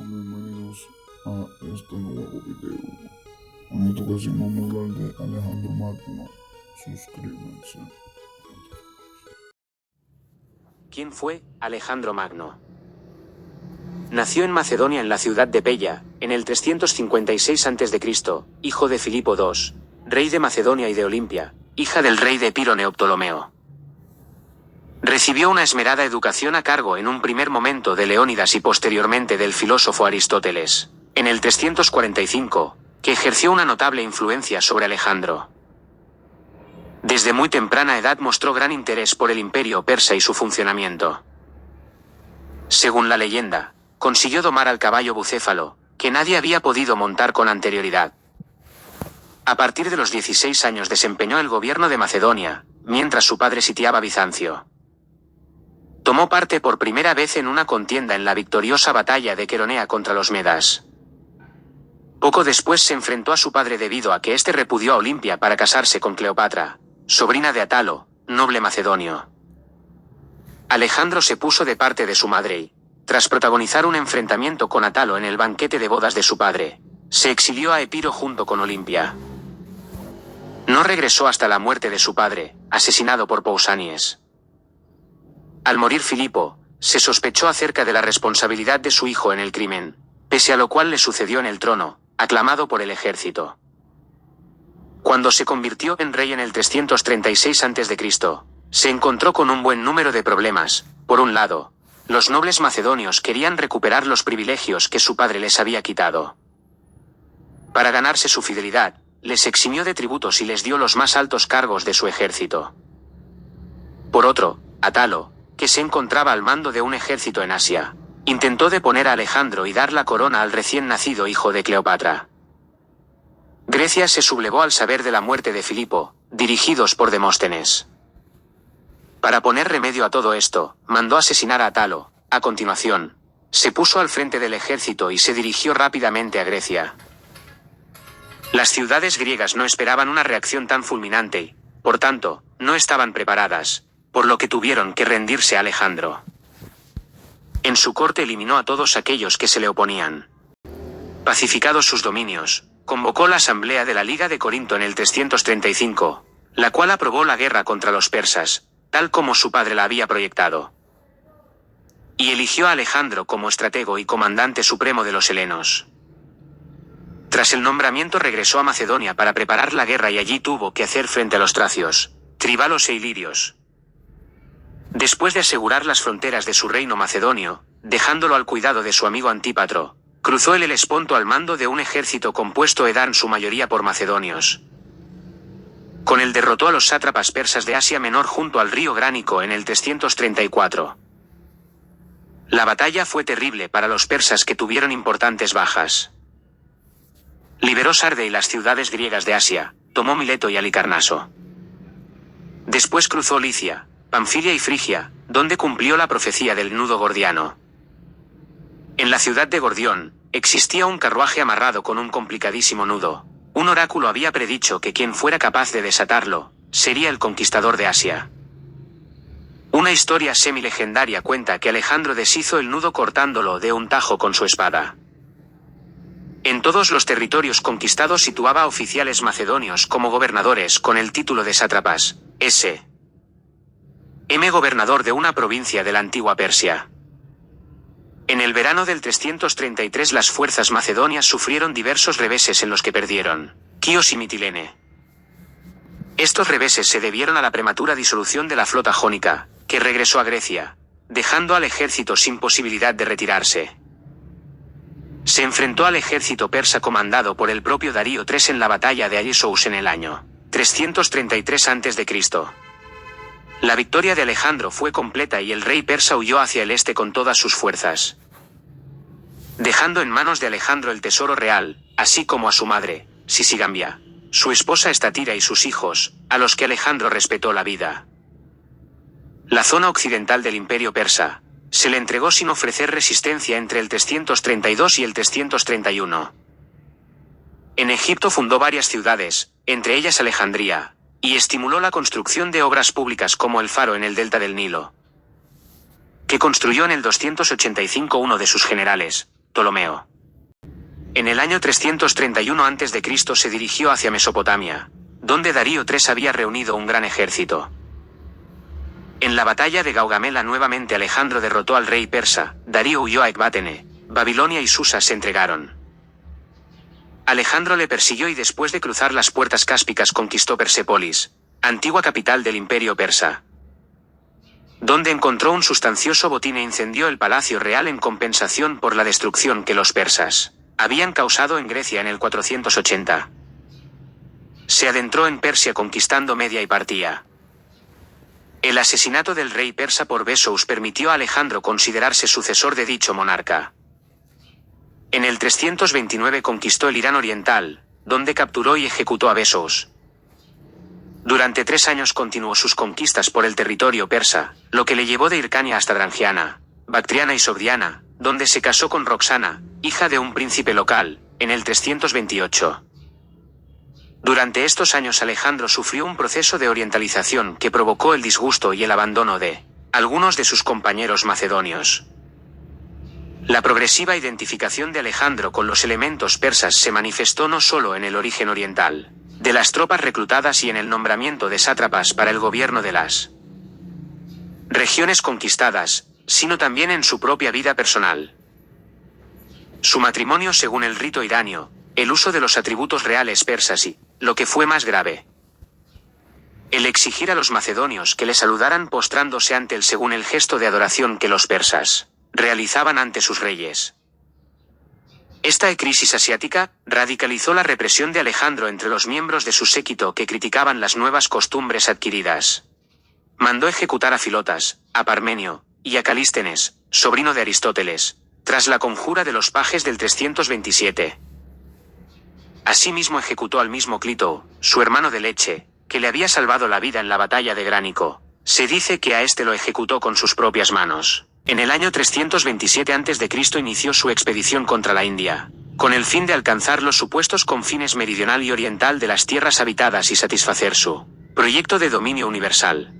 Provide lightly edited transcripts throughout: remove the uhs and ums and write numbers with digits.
Bienvenidos a este nuevo video. En esta ocasión vamos a hablar de Alejandro Magno. Suscríbanse. ¿Quién fue Alejandro Magno? Nació en Macedonia en la ciudad de Pella, en el 356 a.C., hijo de Filipo II, rey de Macedonia y de Olimpia, hija del rey de Epiro Neoptolomeo. Recibió una esmerada educación a cargo en un primer momento de Leónidas y posteriormente del filósofo Aristóteles, en el 345, que ejerció una notable influencia sobre Alejandro. Desde muy temprana edad mostró gran interés por el imperio persa y su funcionamiento. Según la leyenda, consiguió domar al caballo bucéfalo, que nadie había podido montar con anterioridad. A partir de los 16 años desempeñó el gobierno de Macedonia, mientras su padre sitiaba Bizancio. Tomó parte por primera vez en una contienda en la victoriosa batalla de Queronea contra los medas. Poco después se enfrentó a su padre debido a que éste repudió a Olimpia para casarse con Cleopatra, sobrina de Atalo, noble macedonio. Alejandro se puso de parte de su madre y, tras protagonizar un enfrentamiento con Atalo en el banquete de bodas de su padre, se exilió a Epiro junto con Olimpia. No regresó hasta la muerte de su padre, asesinado por Pausanias. Al morir Filipo, se sospechó acerca de la responsabilidad de su hijo en el crimen, pese a lo cual le sucedió en el trono, aclamado por el ejército. Cuando se convirtió en rey en el 336 a.C., se encontró con un buen número de problemas. Por un lado, los nobles macedonios querían recuperar los privilegios que su padre les había quitado. Para ganarse su fidelidad, les eximió de tributos y les dio los más altos cargos de su ejército. Por otro, Atalo, que se encontraba al mando de un ejército en Asia, intentó deponer a Alejandro y dar la corona al recién nacido hijo de Cleopatra. Grecia se sublevó al saber de la muerte de Filipo, dirigidos por Demóstenes. Para poner remedio a todo esto, mandó asesinar a Atalo. A continuación, se puso al frente del ejército y se dirigió rápidamente a Grecia. Las ciudades griegas no esperaban una reacción tan fulminante y, por tanto, no estaban preparadas, por lo que tuvieron que rendirse a Alejandro. En su corte eliminó a todos aquellos que se le oponían. Pacificados sus dominios, convocó la asamblea de la Liga de Corinto en el 335, la cual aprobó la guerra contra los persas, tal como su padre la había proyectado. Y eligió a Alejandro como estratego y comandante supremo de los helenos. Tras el nombramiento regresó a Macedonia para preparar la guerra y allí tuvo que hacer frente a los tracios, tribalos e ilirios. Después de asegurar las fronteras de su reino macedonio, dejándolo al cuidado de su amigo Antípatro, cruzó el Helesponto al mando de un ejército compuesto en su mayoría por macedonios. Con él derrotó a los sátrapas persas de Asia Menor junto al río Gránico en el 334. La batalla fue terrible para los persas que tuvieron importantes bajas. Liberó Sarde y las ciudades griegas de Asia, tomó Mileto y Halicarnaso. Después cruzó Licia, Panfilia y Frigia, donde cumplió la profecía del nudo gordiano. En la ciudad de Gordión, existía un carruaje amarrado con un complicadísimo nudo. Un oráculo había predicho que quien fuera capaz de desatarlo, sería el conquistador de Asia. Una historia semi-legendaria cuenta que Alejandro deshizo el nudo cortándolo de un tajo con su espada. En todos los territorios conquistados situaba a oficiales macedonios como gobernadores con el título de sátrapas, gobernador de una provincia de la antigua Persia. En el verano del 333 las fuerzas macedonias sufrieron diversos reveses en los que perdieron Quíos y Mitilene. Estos reveses se debieron a la prematura disolución de la flota jónica, que regresó a Grecia, dejando al ejército sin posibilidad de retirarse. Se enfrentó al ejército persa comandado por el propio Darío III en la batalla de Agisous en el año 333 a.C. La victoria de Alejandro fue completa y el rey persa huyó hacia el este con todas sus fuerzas, dejando en manos de Alejandro el tesoro real, así como a su madre, Sisigambia, su esposa Estatira y sus hijos, a los que Alejandro respetó la vida. La zona occidental del imperio persa se le entregó sin ofrecer resistencia entre el 332 y el 331. En Egipto fundó varias ciudades, entre ellas Alejandría, y estimuló la construcción de obras públicas como el faro en el delta del Nilo, que construyó en el 285 uno de sus generales, Ptolomeo. En el año 331 a.C. se dirigió hacia Mesopotamia, donde Darío III había reunido un gran ejército. En la batalla de Gaugamela nuevamente Alejandro derrotó al rey persa, Darío huyó a Ecbátene, Babilonia y Susa se entregaron. Alejandro le persiguió y después de cruzar las puertas cáspicas conquistó Persépolis, antigua capital del imperio persa, donde encontró un sustancioso botín e incendió el palacio real en compensación por la destrucción que los persas habían causado en Grecia en el 480. Se adentró en Persia conquistando Media y Partia. El asesinato del rey persa por Besous permitió a Alejandro considerarse sucesor de dicho monarca. En el 329 conquistó el Irán oriental, donde capturó y ejecutó a Besous. Durante 3 años continuó sus conquistas por el territorio persa, lo que le llevó de Hircania hasta Drangiana, Bactriana y Sogdiana, donde se casó con Roxana, hija de un príncipe local, en el 328. Durante estos años Alejandro sufrió un proceso de orientalización que provocó el disgusto y el abandono de algunos de sus compañeros macedonios. La progresiva identificación de Alejandro con los elementos persas se manifestó no solo en el origen oriental de las tropas reclutadas y en el nombramiento de sátrapas para el gobierno de las regiones conquistadas, sino también en su propia vida personal. Su matrimonio según el rito iranio, el uso de los atributos reales persas y, lo que fue más grave, el exigir a los macedonios que le saludaran postrándose ante él según el gesto de adoración que los persas realizaban ante sus reyes. Esta crisis asiática radicalizó la represión de Alejandro entre los miembros de su séquito que criticaban las nuevas costumbres adquiridas. Mandó ejecutar a Filotas, a Parmenio, y a Calístenes, sobrino de Aristóteles, tras la conjura de los pajes del 327. Asimismo ejecutó al mismo Clito, su hermano de leche, que le había salvado la vida en la batalla de Gránico. Se dice que a este lo ejecutó con sus propias manos. En el año 327 a.C. inició su expedición contra la India, con el fin de alcanzar los supuestos confines meridional y oriental de las tierras habitadas y satisfacer su proyecto de dominio universal,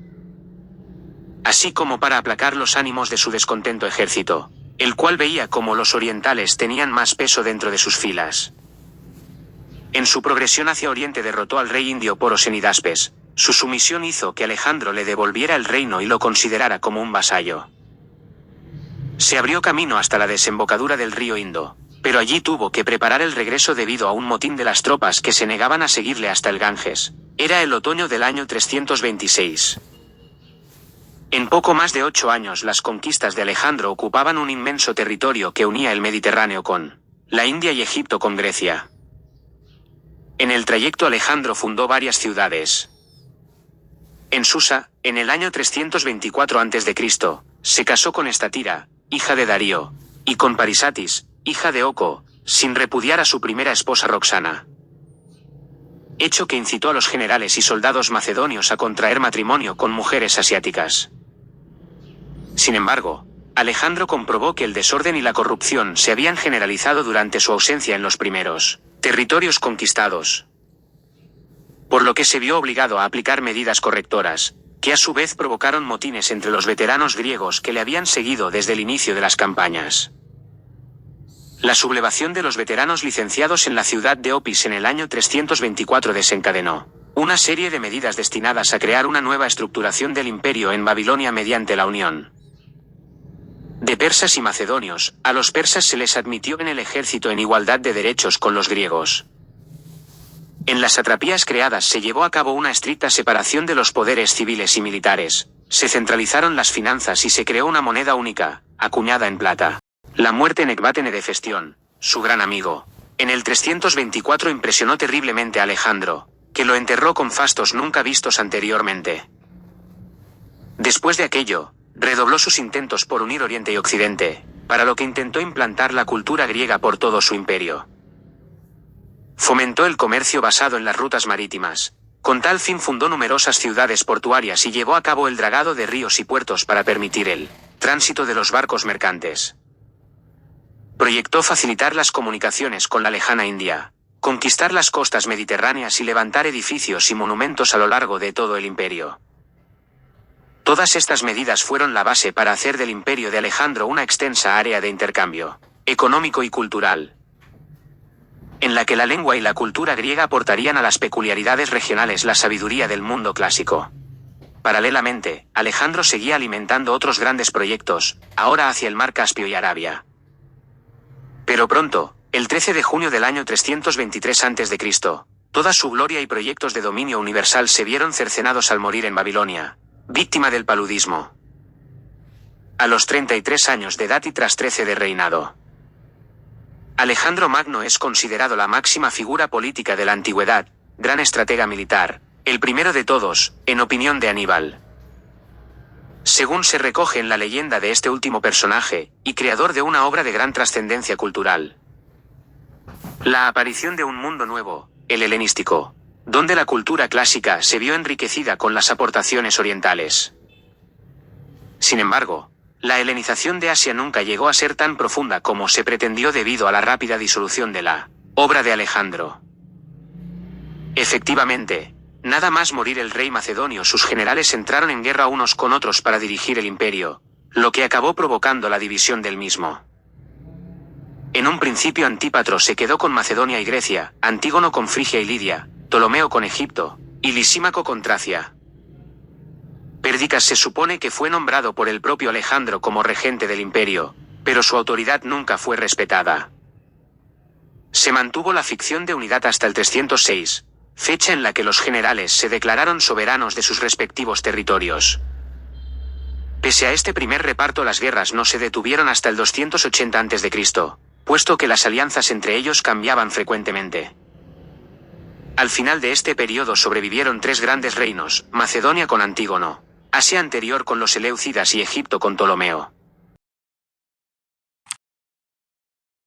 así como para aplacar los ánimos de su descontento ejército, el cual veía como los orientales tenían más peso dentro de sus filas. En su progresión hacia Oriente derrotó al rey indio Poros en Hidaspes. Su sumisión hizo que Alejandro le devolviera el reino y lo considerara como un vasallo. Se abrió camino hasta la desembocadura del río Indo, pero allí tuvo que preparar el regreso debido a un motín de las tropas que se negaban a seguirle hasta el Ganges. Era el otoño del año 326. En poco más de 8 años las conquistas de Alejandro ocupaban un inmenso territorio que unía el Mediterráneo con la India y Egipto con Grecia. En el trayecto Alejandro fundó varias ciudades. En Susa, en el año 324 a.C., se casó con Estatira, hija de Darío, y con Parisatis, hija de Oco, sin repudiar a su primera esposa Roxana. Hecho que incitó a los generales y soldados macedonios a contraer matrimonio con mujeres asiáticas. Sin embargo, Alejandro comprobó que el desorden y la corrupción se habían generalizado durante su ausencia en los primeros territorios conquistados, por lo que se vio obligado a aplicar medidas correctoras, que a su vez provocaron motines entre los veteranos griegos que le habían seguido desde el inicio de las campañas. La sublevación de los veteranos licenciados en la ciudad de Opis en el año 324 desencadenó una serie de medidas destinadas a crear una nueva estructuración del imperio en Babilonia mediante la unión de persas y macedonios. A los persas se les admitió en el ejército en igualdad de derechos con los griegos. En las satrapías creadas se llevó a cabo una estricta separación de los poderes civiles y militares, se centralizaron las finanzas y se creó una moneda única, acuñada en plata. La muerte en Ecbátene de Festión, su gran amigo, en el 324 impresionó terriblemente a Alejandro, que lo enterró con fastos nunca vistos anteriormente. Después de aquello, redobló sus intentos por unir Oriente y Occidente, para lo que intentó implantar la cultura griega por todo su imperio. Fomentó el comercio basado en las rutas marítimas. Con tal fin fundó numerosas ciudades portuarias y llevó a cabo el dragado de ríos y puertos para permitir el tránsito de los barcos mercantes. Proyectó facilitar las comunicaciones con la lejana India, conquistar las costas mediterráneas y levantar edificios y monumentos a lo largo de todo el imperio. Todas estas medidas fueron la base para hacer del imperio de Alejandro una extensa área de intercambio. económico y cultural, en la que la lengua y la cultura griega aportarían a las peculiaridades regionales la sabiduría del mundo clásico. Paralelamente, Alejandro seguía alimentando otros grandes proyectos, ahora hacia el mar Caspio y Arabia. Pero pronto, el 13 de junio del año 323 a.C., toda su gloria y proyectos de dominio universal se vieron cercenados al morir en Babilonia, víctima del paludismo. A los 33 años de edad y tras 13 de reinado. Alejandro Magno es considerado la máxima figura política de la antigüedad, gran estratega militar, el primero de todos, en opinión de Aníbal. Según se recoge en la leyenda de este último personaje, y creador de una obra de gran trascendencia cultural. La aparición de un mundo nuevo, el helenístico, donde la cultura clásica se vio enriquecida con las aportaciones orientales. Sin embargo, la helenización de Asia nunca llegó a ser tan profunda como se pretendió debido a la rápida disolución de la obra de Alejandro. Efectivamente, nada más morir el rey macedonio, sus generales entraron en guerra unos con otros para dirigir el imperio, lo que acabó provocando la división del mismo. En un principio Antípatro se quedó con Macedonia y Grecia, Antígono con Frigia y Lidia, Ptolomeo con Egipto, y Lisímaco con Tracia. Pérdicas se supone que fue nombrado por el propio Alejandro como regente del imperio, pero su autoridad nunca fue respetada. Se mantuvo la ficción de unidad hasta el 306, fecha en la que los generales se declararon soberanos de sus respectivos territorios. Pese a este primer reparto, las guerras no se detuvieron hasta el 280 a.C., puesto que las alianzas entre ellos cambiaban frecuentemente. Al final de este periodo sobrevivieron tres grandes reinos: Macedonia con Antígono, Asia anterior con los Eleucidas y Egipto con Ptolomeo.